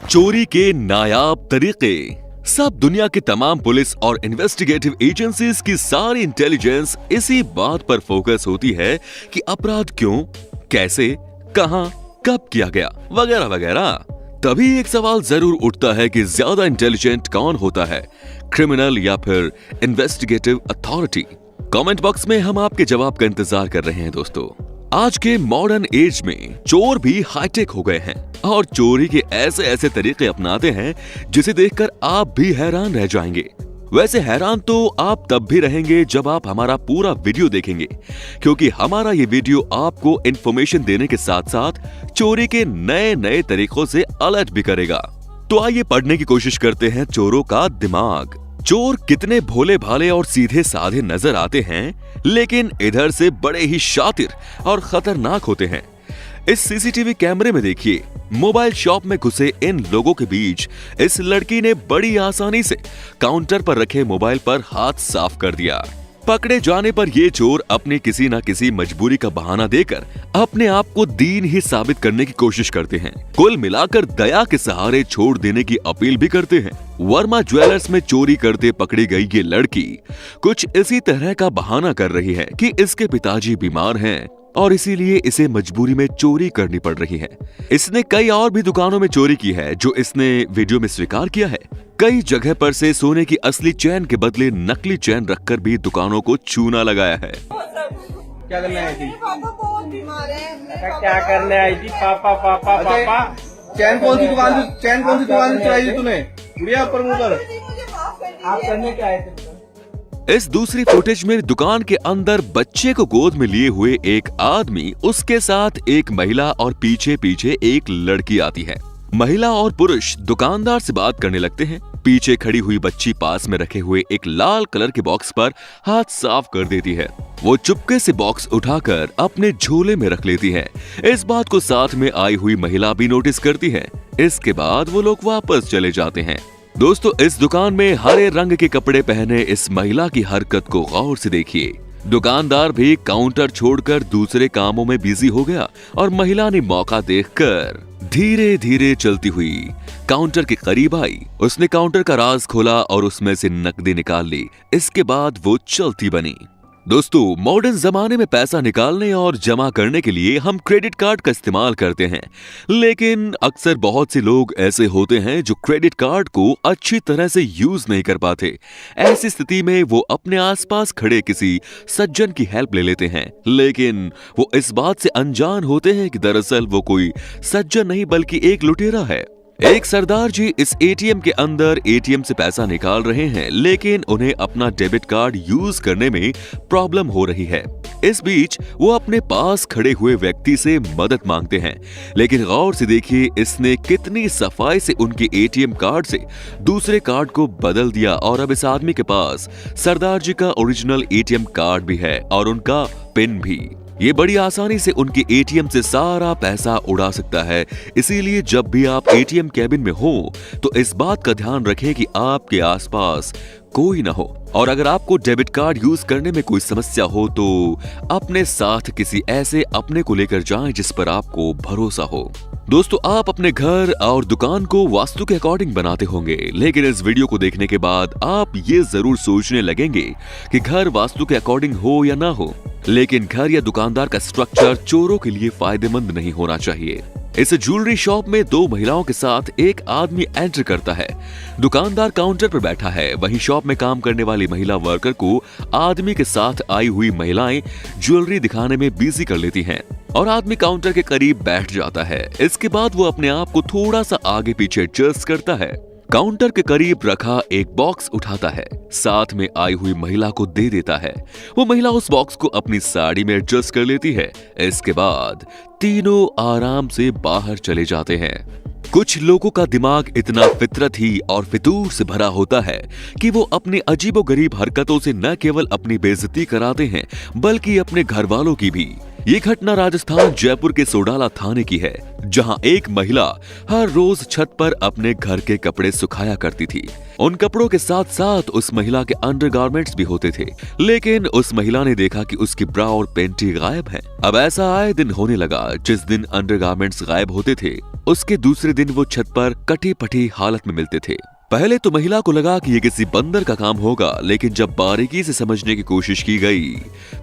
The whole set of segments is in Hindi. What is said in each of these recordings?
चोरी के नायाब तरीके। सब दुनिया की तमाम पुलिस और इन्वेस्टिगेटिव एजेंसीज की सारी इंटेलिजेंस इसी बात पर फोकस होती है कि अपराध क्यों, कैसे, कहां, कब किया गया, वगैरह वगैरह। तभी एक सवाल जरूर उठता है कि ज्यादा इंटेलिजेंट कौन होता है, क्रिमिनल या फिर इन्वेस्टिगेटिव अथॉरिटी। कमेंट बॉक्स में हम आपके जवाब का इंतजार कर रहे हैं दोस्तों। आज के मॉडर्न एज में चोर भी हाईटेक हो गए हैं और चोरी के ऐसे ऐसे तरीके अपनाते हैं जिसे देखकर आप भी हैरान रह जाएंगे। वैसे हैरान तो आप तब भी रहेंगे जब आप हमारा पूरा वीडियो देखेंगे, क्योंकि हमारा ये वीडियो आपको इंफॉर्मेशन देने के साथ साथ चोरी के नए नए तरीकों से अलर्ट भी करेगा। तो आइए पढ़ने की कोशिश करते हैं चोरों का दिमाग। चोर कितने भोले भाले और सीधे साधे नजर आते हैं, लेकिन इधर से बड़े ही शातिर और खतरनाक होते हैं। इस सीसीटीवी कैमरे में देखिए, मोबाइल शॉप में घुसे इन लोगों के बीच इस लड़की ने बड़ी आसानी से काउंटर पर रखे मोबाइल पर हाथ साफ कर दिया। पकड़े जाने पर ये चोर अपनी किसी न किसी मजबूरी का बहाना देकर अपने आप को दीन ही साबित करने की कोशिश करते हैं। कुल मिलाकर दया के सहारे छोड़ देने की अपील भी करते हैं। वर्मा ज्वेलर्स में चोरी करते पकड़ी गई ये लड़की कुछ इसी तरह का बहाना कर रही है कि इसके पिताजी बीमार हैं और इसीलिए इसे मजबूरी में चोरी करनी पड़ रही है। इसने कई और भी दुकानों में चोरी की है, जो इसने वीडियो में स्वीकार किया है। कई जगह पर से सोने की असली चैन के बदले नकली चैन रखकर भी दुकानों को चूना लगाया है। क्या करने आई थी? पापा बहुत बीमार है। क्या करने आई थी? पापा पापा पापा। चैन कौन सी दुकान से चुराई थी तूने? गुड़िया ऊपर मुंह कर। आप करने क्या आए थे? इस दूसरी फुटेज में दुकान के अंदर बच्चे को गोद में लिए हुए एक आदमी, उसके साथ एक महिला और पीछे पीछे एक लड़की आती है। महिला और पुरुष दुकानदार से बात करने लगते हैं। पीछे खड़ी हुई बच्ची पास में रखे हुए एक लाल कलर के बॉक्स पर हाथ साफ कर देती है। वो चुपके से बॉक्स उठाकर अपने झोले में रख लेती है। इस बात को साथ में आई हुई महिला भी नोटिस करती है। इसके बाद वो लोग वापस चले जाते हैं। दोस्तों, इस दुकान में हरे रंग के कपड़े पहने इस महिला की हरकत को गौर से देखिए। दुकानदार भी काउंटर छोड़कर दूसरे कामों में बिजी हो गया और महिला ने मौका देखकर धीरे धीरे चलती हुई काउंटर के करीब आई। उसने काउंटर का राज खोला और उसमें से नकदी निकाल ली। इसके बाद वो चलती बनी। दोस्तों, मॉडर्न जमाने में पैसा निकालने और जमा करने के लिए हम क्रेडिट कार्ड का इस्तेमाल करते हैं, लेकिन अक्सर बहुत से लोग ऐसे होते हैं जो क्रेडिट कार्ड को अच्छी तरह से यूज नहीं कर पाते। ऐसी स्थिति में वो अपने आसपास खड़े किसी सज्जन की हेल्प ले लेते हैं, लेकिन वो इस बात से अनजान होते हैं कि दरअसल वो कोई सज्जन नहीं बल्कि एक लुटेरा है। एक सरदार जी इस एटीएम के अंदर एटीएम से पैसा निकाल रहे हैं, लेकिन उन्हें अपना डेबिट कार्ड यूज करने में प्रॉब्लम हो रही है। इस बीच वो अपने पास खड़े हुए व्यक्ति से मदद मांगते हैं, लेकिन गौर से देखिए इसने कितनी सफाई से उनके एटीएम कार्ड से दूसरे कार्ड को बदल दिया और अब इस आदमी के पास सरदार जी का ओरिजिनल एटीएम कार्ड भी है और उनका पिन भी। ये बड़ी आसानी से उनके एटीएम से सारा पैसा उड़ा सकता है। इसीलिए जब भी आप एटीएम कैबिन में हो तो इस बात का ध्यान रखें कि आपके आसपास कोई ना हो, और अगर आपको डेबिट कार्ड यूज करने में कोई समस्या हो तो अपने साथ किसी ऐसे अपने को लेकर जाएं जिस पर आपको भरोसा हो। दोस्तों, आप अपने घर और दुकान को वास्तु के अकॉर्डिंग बनाते होंगे, लेकिन इस वीडियो को देखने के बाद आप ये जरूर सोचने लगेंगे कि घर वास्तु के अकॉर्डिंग हो या ना हो, लेकिन घर या दुकानदार का स्ट्रक्चर चोरों के लिए फायदेमंद नहीं होना चाहिए। इस ज्वेलरी शॉप में दो महिलाओं के साथ एक आदमी एंटर करता है। दुकानदार काउंटर पर बैठा है, वहीं शॉप में काम करने वाली महिला वर्कर को आदमी के साथ आई हुई महिलाएं ज्वेलरी दिखाने में बिजी कर लेती हैं और आदमी काउंटर के करीब बैठ जाता है। इसके बाद वो अपने आप को थोड़ा सा आगे पीछे एडजस्ट करता है। काउंटर के करीब रखा एक बॉक्स उठाता है, साथ में आई हुई महिला को दे देता है। वो महिला उस बॉक्स को अपनी साड़ी में एडजस्ट कर लेती है। इसके बाद तीनों आराम से बाहर चले जाते हैं। कुछ लोगों का दिमाग इतना फितरत ही और फितूर से भरा होता है कि वो अपनी अजीबोगरीब हरकतों से न केवल अपनी बेइज्जती कराते हैं बल्कि अपने घर वालों की भी। ये घटना राजस्थान जयपुर के सोडाला थाने की है, जहां एक महिला हर रोज छत पर अपने घर के कपड़े सुखाया करती थी। उन कपड़ों के साथ साथ उस महिला के अंडरगारमेंट्स भी होते थे, लेकिन उस महिला ने देखा कि उसकी ब्रा और पेंटी गायब है। अब ऐसा आए दिन होने लगा। जिस दिन अंडरगारमेंट्स गायब होते थे, उसके दूसरे दिन वो छत पर कटी पटी हालत में मिलते थे। पहले तो महिला को लगा कि ये किसी बंदर का काम होगा, लेकिन जब बारीकी से समझने की कोशिश की गई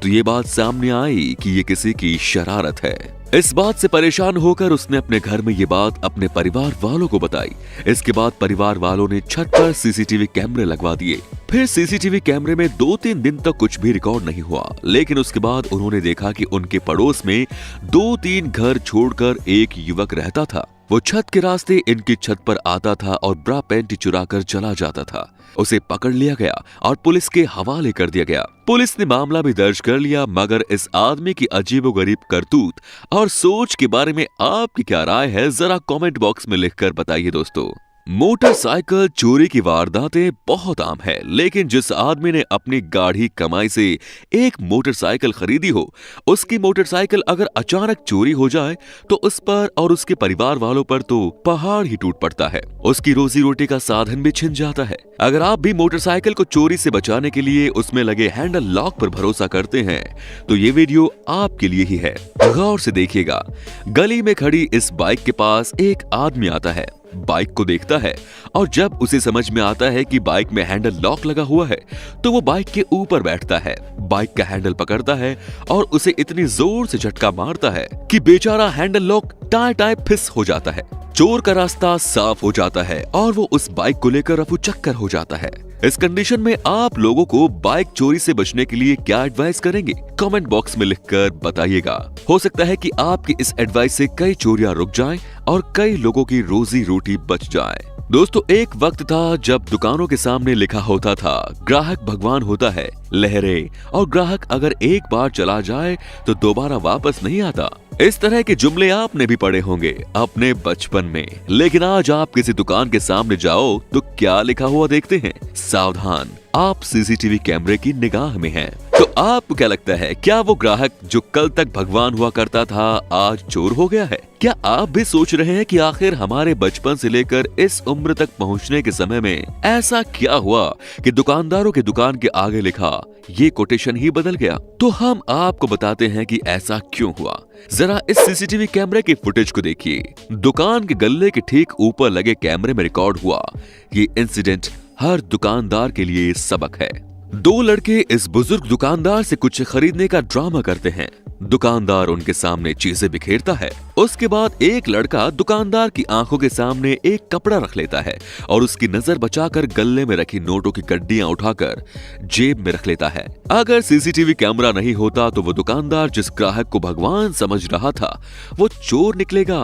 तो ये बात सामने आई कि ये किसी की शरारत है। इस बात से परेशान होकर उसने अपने घर में ये बात अपने परिवार वालों को बताई। इसके बाद परिवार वालों ने छत पर सीसीटीवी कैमरे लगवा दिए। फिर सीसीटीवी कैमरे में 2-3 दिन तक कुछ भी रिकॉर्ड नहीं हुआ, लेकिन उसके बाद उन्होंने देखा कि उनके पड़ोस में 2-3 घर छोड़कर एक युवक रहता था। वो छत के रास्ते इनकी छत पर आता था और ब्रा पैंट चुरा कर चला जाता था। उसे पकड़ लिया गया और पुलिस के हवाले कर दिया गया। पुलिस ने मामला भी दर्ज कर लिया, मगर इस आदमी की अजीबोगरीब करतूत और सोच के बारे में आपकी क्या राय है, जरा कमेंट बॉक्स में लिखकर बताइए दोस्तों। मोटरसाइकिल चोरी की वारदातें बहुत आम है, लेकिन जिस आदमी ने अपनी गाढ़ी कमाई से एक मोटरसाइकिल खरीदी हो, उसकी मोटरसाइकिल अगर अचानक चोरी हो जाए तो उस पर और उसके परिवार वालों पर तो पहाड़ ही टूट पड़ता है। उसकी रोजी रोटी का साधन भी छिन जाता है। अगर आप भी मोटरसाइकिल को चोरी से बचाने के लिए उसमें लगे हैंडल लॉक पर भरोसा करते हैं तो ये वीडियो आपके लिए ही है। गौर से देखिएगा। गली में खड़ी इस बाइक के पास एक आदमी आता है, बाइक को देखता है और जब उसे समझ में आता है कि बाइक में हैंडल लॉक लगा हुआ है तो वो बाइक के ऊपर बैठता है, बाइक का हैंडल पकड़ता है और उसे इतनी जोर से झटका मारता है कि बेचारा हैंडल लॉक टाय टाय फिस हो जाता है। चोर का रास्ता साफ हो जाता है और वो उस बाइक को लेकर रफू चक्कर हो जाता है। इस कंडीशन में आप लोगों को बाइक चोरी से बचने के लिए क्या एडवाइस करेंगे, कमेंट बॉक्स में लिखकर बताइएगा। हो सकता है कि आपकी इस एडवाइस से कई चोरियां रुक जाएं और कई लोगों की रोजी रोटी बच जाए। दोस्तों, एक वक्त था जब दुकानों के सामने लिखा होता था, ग्राहक भगवान होता है, लहरे, और ग्राहक अगर एक बार चला जाए तो दोबारा वापस नहीं आता। इस तरह के जुमले आपने भी पढ़े होंगे अपने बचपन में। लेकिन आज आप किसी दुकान के सामने जाओ तो क्या लिखा हुआ देखते हैं, सावधान, आप सीसीटीवी कैमरे की निगाह में हैं। तो आपको क्या लगता है, क्या वो ग्राहक जो कल तक भगवान हुआ करता था आज चोर हो गया है? क्या आप भी सोच रहे हैं कि आखिर हमारे बचपन से लेकर इस उम्र तक पहुंचने के समय में ऐसा क्या हुआ कि दुकानदारों के दुकान के आगे लिखा ये कोटेशन ही बदल गया? तो हम आपको बताते हैं कि ऐसा क्यों हुआ। जरा इस सीसीटीवी कैमरे की फुटेज को देखिए। दुकान के गल्ले के ठीक ऊपर लगे कैमरे में रिकॉर्ड हुआ ये इंसिडेंट हर दुकानदार के लिए सबक है। 2 लड़के इस बुजुर्ग दुकानदार से कुछ खरीदने का ड्रामा करते हैं। दुकानदार उनके सामने चीजें बिखेरता है। उसके बाद एक लड़का दुकानदार की आंखों के सामने एक कपड़ा रख लेता है और उसकी नजर बचाकर गल्ले में रखी नोटों की गड्डियां उठाकर जेब में रख लेता है। अगर सीसीटीवी कैमरा नहीं होता तो वो दुकानदार जिस ग्राहक को भगवान समझ रहा था वो चोर निकलेगा,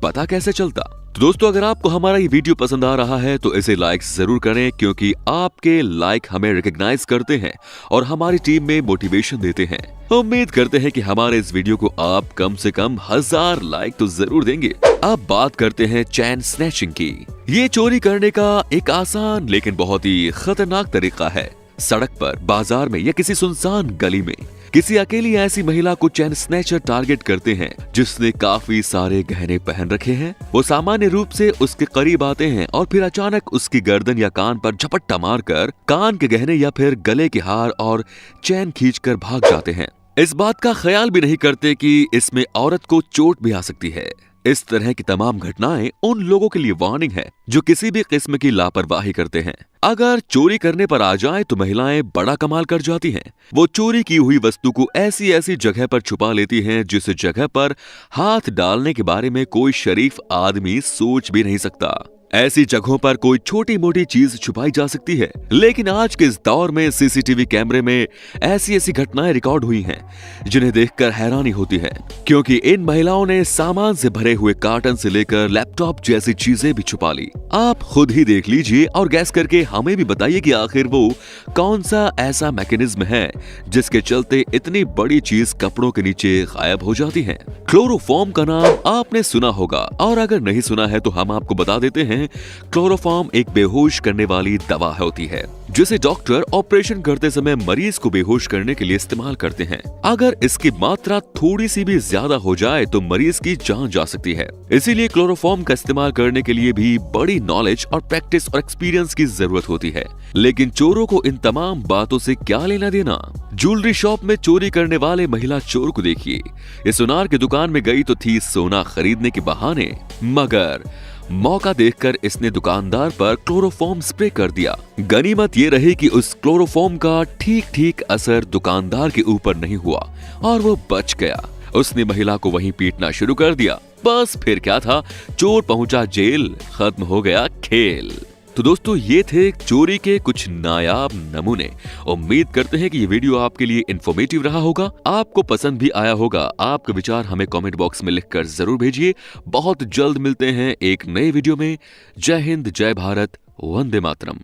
पता कैसे चलता? तो दोस्तों, अगर आपको हमारा ये वीडियो पसंद आ रहा है तो इसे लाइक जरूर करें, क्योंकि आपके लाइक हमें रिकॉग्नाइज करते हैं और हमारी टीम में मोटिवेशन देते हैं। उम्मीद करते हैं कि हमारे इस वीडियो को आप कम से कम 1000 लाइक तो जरूर देंगे। अब बात करते हैं चैन स्नैचिंग की। ये चोरी करने का एक आसान लेकिन बहुत ही खतरनाक तरीका है। सड़क पर, बाजार में या किसी सुनसान गली में किसी अकेली ऐसी महिला को चैन स्नैचर टारगेट करते हैं जिसने काफी सारे गहने पहन रखे हैं। वो सामान्य रूप से उसके करीब आते हैं और फिर अचानक उसकी गर्दन या कान पर झपट्टा मारकर कान के गहने या फिर गले के हार और चैन खींचकर भाग जाते हैं। इस बात का ख्याल भी नहीं करते कि इसमें औरत को चोट भी आ सकती है। इस तरह की तमाम घटनाएं उन लोगों के लिए वार्निंग है जो किसी भी किस्म की लापरवाही करते हैं। अगर चोरी करने पर आ जाए तो महिलाएं बड़ा कमाल कर जाती हैं। वो चोरी की हुई वस्तु को ऐसी ऐसी जगह पर छुपा लेती हैं जिस जगह पर हाथ डालने के बारे में कोई शरीफ आदमी सोच भी नहीं सकता। ऐसी जगहों पर कोई छोटी मोटी चीज छुपाई जा सकती है, लेकिन आज के इस दौर में सीसीटीवी कैमरे में ऐसी ऐसी घटनाएं रिकॉर्ड हुई हैं जिन्हें देखकर हैरानी होती है, क्योंकि इन महिलाओं ने सामान से भरे हुए कार्टन से लेकर लैपटॉप जैसी चीजें भी छुपा ली। आप खुद ही देख लीजिए और गैस करके हमें भी बताइए कि आखिर वो कौन सा ऐसा मैकेनिज्म है जिसके चलते इतनी बड़ी चीज कपड़ों के नीचे गायब हो जाती है। क्लोरोफॉर्म का नाम आपने सुना होगा, और अगर नहीं सुना है तो हम आपको बता देते हैं हैं, क्लोरोफॉर्म एक बेहोश करने वाली दवा होती है जिसे डॉक्टर ऑपरेशन करते समय मरीज को बेहोश करने के लिए इस्तेमाल करते हैं। अगर इसकी मात्रा थोड़ी सी भी ज्यादा हो जाए तो मरीज की जान जा सकती है। इसीलिए क्लोरोफॉर्म का इस्तेमाल करने के लिए भी बड़ी नॉलेज और प्रैक्टिस और एक्सपीरियंस की जरूरत होती है। लेकिन चोरों को इन तमाम बातों से क्या लेना देना। ज्वेलरी शॉप में चोरी करने वाले महिला चोर को देखिए। ये सुनार की दुकान में गई तो थी सोना खरीदने के बहाने, मगर मौका देखकर इसने दुकानदार पर क्लोरोफॉर्म स्प्रे कर दिया। गनीमत ये रही कि उस क्लोरोफॉर्म का ठीक ठीक असर दुकानदार के ऊपर नहीं हुआ और वो बच गया। उसने महिला को वहीं पीटना शुरू कर दिया। बस फिर क्या था, चोर पहुंचा जेल, खत्म हो गया खेल। तो दोस्तों, ये थे चोरी के कुछ नायाब नमूने। उम्मीद करते हैं कि ये वीडियो आपके लिए इंफॉर्मेटिव रहा होगा, आपको पसंद भी आया होगा। आपके विचार हमें कमेंट बॉक्स में लिखकर जरूर भेजिए। बहुत जल्द मिलते हैं एक नए वीडियो में। जय हिंद, जय भारत, वंदे मातरम।